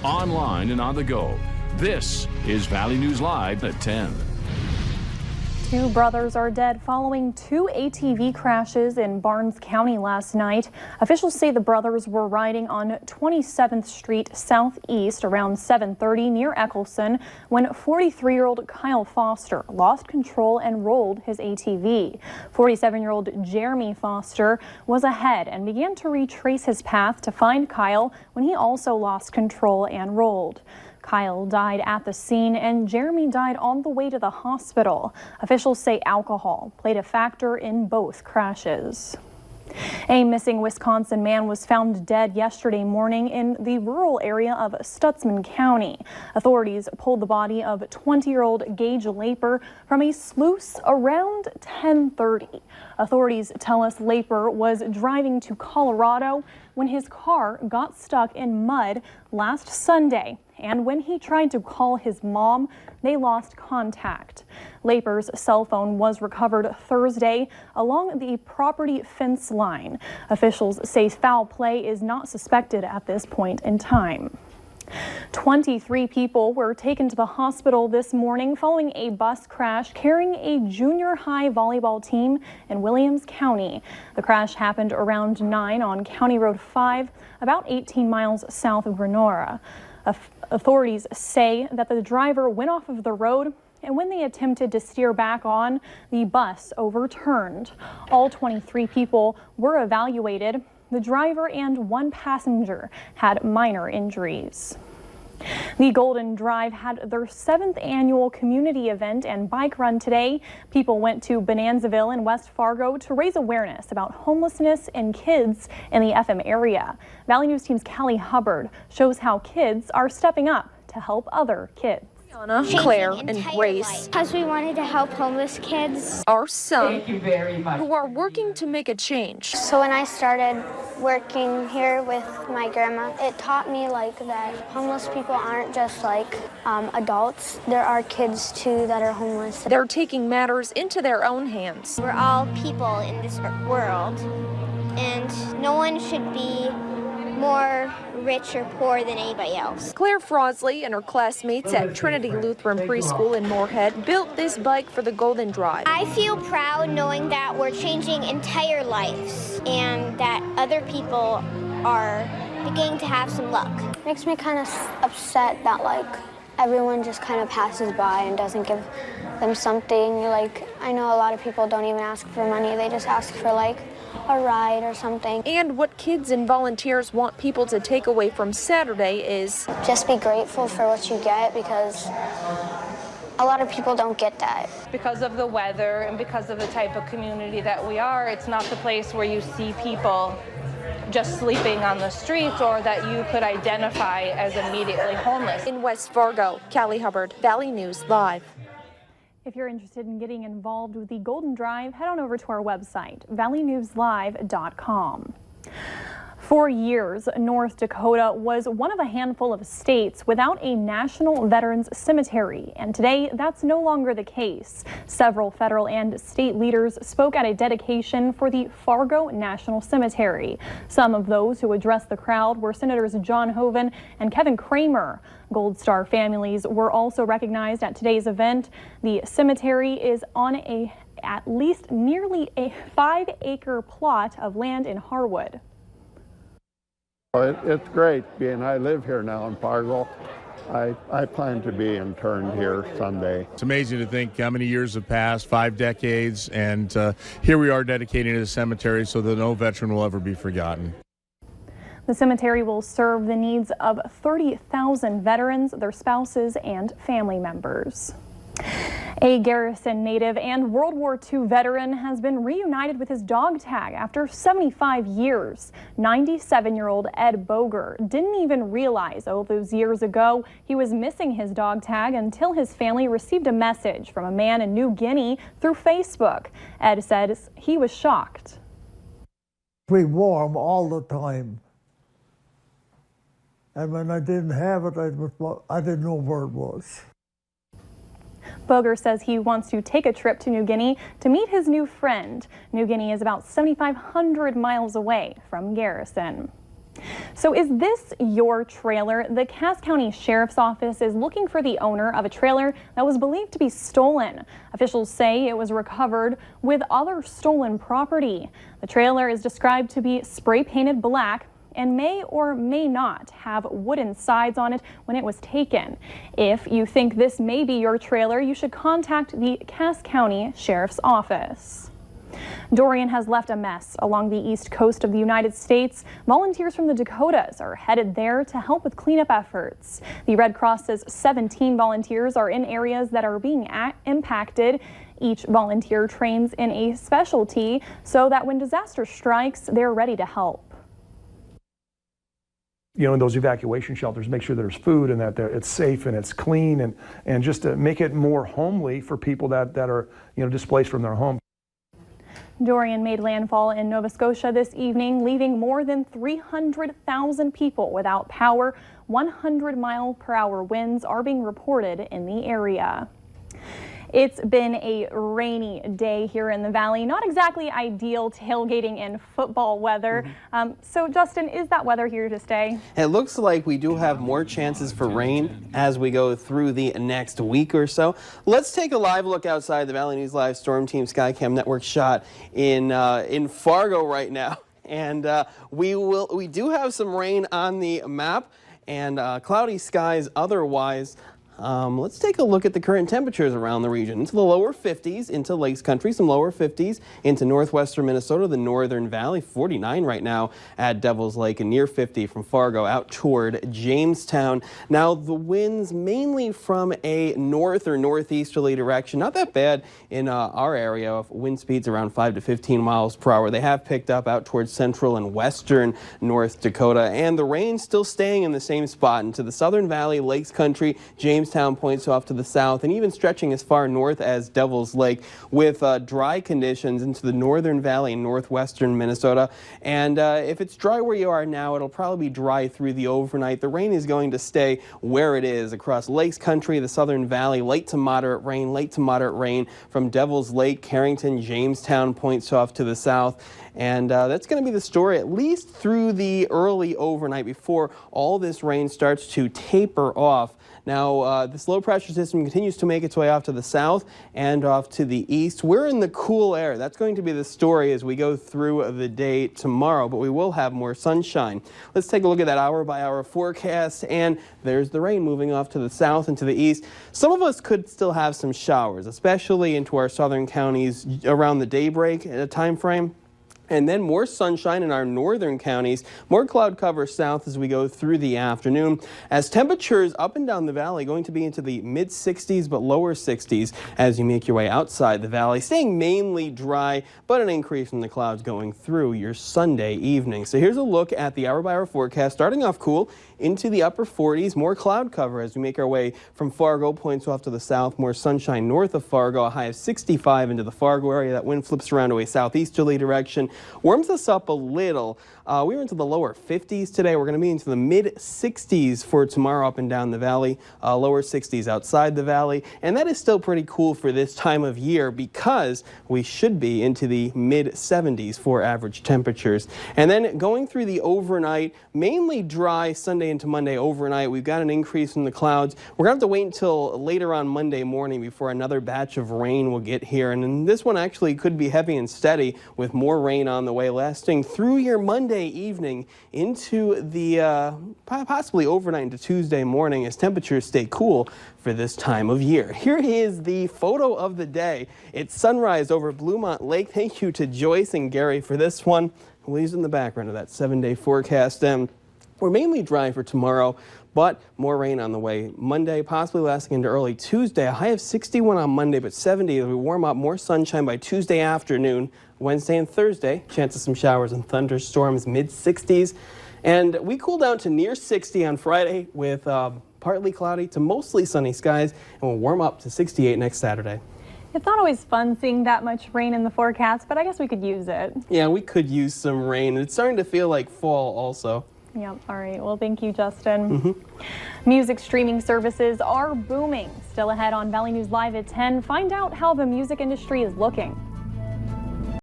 online and on the go. This is Valley News Live at 10. Two brothers are dead following two ATV crashes in Barnes County last night. Officials say the brothers were riding on 27th Street Southeast around 7:30 near Eccleston when 43-year-old Kyle Foster lost control and rolled his ATV. 47-year-old Jeremy Foster was ahead and began to retrace his path to find Kyle when he also lost control and rolled. Kyle died at the scene and Jeremy died on the way to the hospital. Officials say alcohol played a factor in both crashes. A missing Wisconsin man was found dead yesterday morning in the rural area of Stutzman County. Authorities pulled the body of 20-year-old Gage Laper from a sluice around 10:30. Authorities tell us Laper was driving to Colorado when his car got stuck in mud last Sunday. And when he tried to call his mom, they lost contact. Laper's cell phone was recovered Thursday along the property fence line. Officials say foul play is not suspected at this point in time. 23 people were taken to the hospital this morning following a bus crash carrying a junior high volleyball team in Williams County. The crash happened around 9 on County Road 5, about 18 miles south of Grenora. Authorities say that the driver went off of the road, and when they attempted to steer back on, the bus overturned. All 23 people were evaluated. The driver and one passenger had minor injuries. The Golden Drive had their 7th annual community event and bike run today. People went to Bonanzaville in West Fargo to raise awareness about homelessness and kids in the FM area. Valley News Team's Callie Hubbard shows how kids are stepping up to help other kids. Claire and Grace, because we wanted to help homeless kids, are some who are working to make a change. So when I started working here with my grandma, it taught me that homeless people aren't just adults. There are kids too that are homeless. They're taking matters into their own hands. We're all people in this world, and no one should be more rich or poor than anybody else. Claire Frosley and her classmates at Trinity Lutheran Preschool in Moorhead built this bike for the Golden Drive. I feel proud knowing that we're changing entire lives and that other people are beginning to have some luck. It makes me kind of upset that everyone just kind of passes by and doesn't give them something. I know a lot of people don't even ask for money, they just ask for a ride or something. And what kids and volunteers want people to take away from Saturday is just be grateful for what you get, because a lot of people don't get that. Because of the weather and because of the type of community that we are, it's not the place where you see people just sleeping on the streets or that you could identify as immediately homeless. In West Fargo, Callie Hubbard, Valley News Live. If you're interested in getting involved with the Golden Drive, head on over to our website, valleynewslive.com. For years, North Dakota was one of a handful of states without a national veterans cemetery, and today that's no longer the case. Several federal and state leaders spoke at a dedication for the Fargo National Cemetery. Some of those who addressed the crowd were Senators John Hoeven and Kevin Cramer. Gold Star families were also recognized at today's event. The cemetery is on at least nearly a 5-acre plot of land in Harwood. It's great being I live here now in Fargo. I plan to be interned here someday. It's amazing to think how many years have passed, 5 decades, and here we are dedicating it to the cemetery so that no veteran will ever be forgotten. The cemetery will serve the needs of 30,000 veterans, their spouses, and family members. A Garrison native and World War II veteran has been reunited with his dog tag after 75 years. 97-year-old Edy Boger didn't even realize all those years ago he was missing his dog tag until his family received a message from a man in New Guinea through Facebook. Ed says he was shocked. We wore them all the time. And when I didn't have it, I didn't know where it was. Boger says he wants to take a trip to New Guinea to meet his new friend. New Guinea is about 7,500 miles away from Garrison. So is this your trailer? The Cass County Sheriff's Office is looking for the owner of a trailer that was believed to be stolen. Officials say it was recovered with other stolen property. The trailer is described to be spray painted black and may or may not have wooden sides on it when it was taken. If you think this may be your trailer, you should contact the Cass County Sheriff's Office. Dorian has left a mess along the east coast of the United States. Volunteers from the Dakotas are headed there to help with cleanup efforts. The Red Cross says 17 volunteers are in areas that are being impacted. Each volunteer trains in a specialty so that when disaster strikes, they're ready to help. You know, in those evacuation shelters, make sure there's food and that it's safe and it's clean, and just to make it more homely for people that are, you know, displaced from their home. Dorian made landfall in Nova Scotia this evening, leaving more than 300,000 people without power. 100-mile-per-hour winds are being reported in the area. It's been a rainy day here in the valley. Not exactly ideal tailgating and football weather. So Justin, is that weather here to stay? It looks like we do have more chances for rain as we go through the next week or so. Let's take a live look outside the Valley News Live Storm Team Skycam Network shot in Fargo right now. And we do have some rain on the map and cloudy skies otherwise. Let's take a look at the current temperatures around the region. Into the lower 50s, into Lakes Country, some lower 50s, into northwestern Minnesota, the Northern Valley, 49 right now at Devil's Lake, and near 50 from Fargo out toward Jamestown. Now, the winds mainly from a north or northeasterly direction. Not that bad in our area. Wind speeds around 5 to 15 miles per hour. They have picked up out towards central and western North Dakota, and the rain still staying in the same spot into the Southern Valley, Lakes Country, Jamestown points off to the south, and even stretching as far north as Devil's Lake, with dry conditions into the Northern Valley and northwestern Minnesota. And if it's dry where you are now, it'll probably be dry through the overnight. The rain is going to stay where it is across Lakes Country, the Southern Valley, late to moderate rain from Devil's Lake, Carrington, Jamestown points off to the south. And that's going to be the story at least through the early overnight before all this rain starts to taper off. Now, this low pressure system continues to make its way off to the south and off to the east. We're in the cool air. That's going to be the story as we go through the day tomorrow, but we will have more sunshine. Let's take a look at that hour-by-hour forecast, and there's the rain moving off to the south and to the east. Some of us could still have some showers, especially into our southern counties around the daybreak time frame. And then more sunshine in our northern counties, more cloud cover south as we go through the afternoon. As temperatures up and down the valley going to be into the mid-60s but lower 60s as you make your way outside the valley, staying mainly dry, but an increase in the clouds going through your Sunday evening. So here's a look at the hour-by-hour forecast, starting off cool into the upper 40s, more cloud cover as we make our way from Fargo, points off to the south, more sunshine north of Fargo, a high of 65 into the Fargo area. That wind flips around to a southeasterly direction, warms us up a little. We were into the lower 50s today. We're going to be into the mid-60s for tomorrow up and down the valley, lower 60s outside the valley. And that is still pretty cool for this time of year because we should be into the mid-70s for average temperatures. And then going through the overnight, mainly dry Sunday into Monday overnight. We've got an increase in the clouds. We're going to have to wait until later on Monday morning before another batch of rain will get here. And then this one actually could be heavy and steady with more rain on the way, lasting through your Monday evening into the possibly overnight into Tuesday morning as temperatures stay cool for this time of year. Here is the photo of the day. It's sunrise over Bluemont Lake. Thank you to Joyce and Gary for this one. We'll use in the background of that 7-day forecast. We're mainly dry for tomorrow, but more rain on the way Monday, possibly lasting into early Tuesday. A high of 61 on Monday, but 70 as we warm up. More sunshine by Tuesday afternoon. Wednesday and Thursday, chance of some showers and thunderstorms, mid-60s. And we cool down to near 60 on Friday with partly cloudy to mostly sunny skies, and we'll warm up to 68 next Saturday. It's not always fun seeing that much rain in the forecast, but I guess we could use it. Yeah, we could use some rain. It's starting to feel like fall also. Yeah, all right. Well, thank you, Justin. Music streaming services are booming. Still ahead on Valley News Live at 10, find out how the music industry is looking.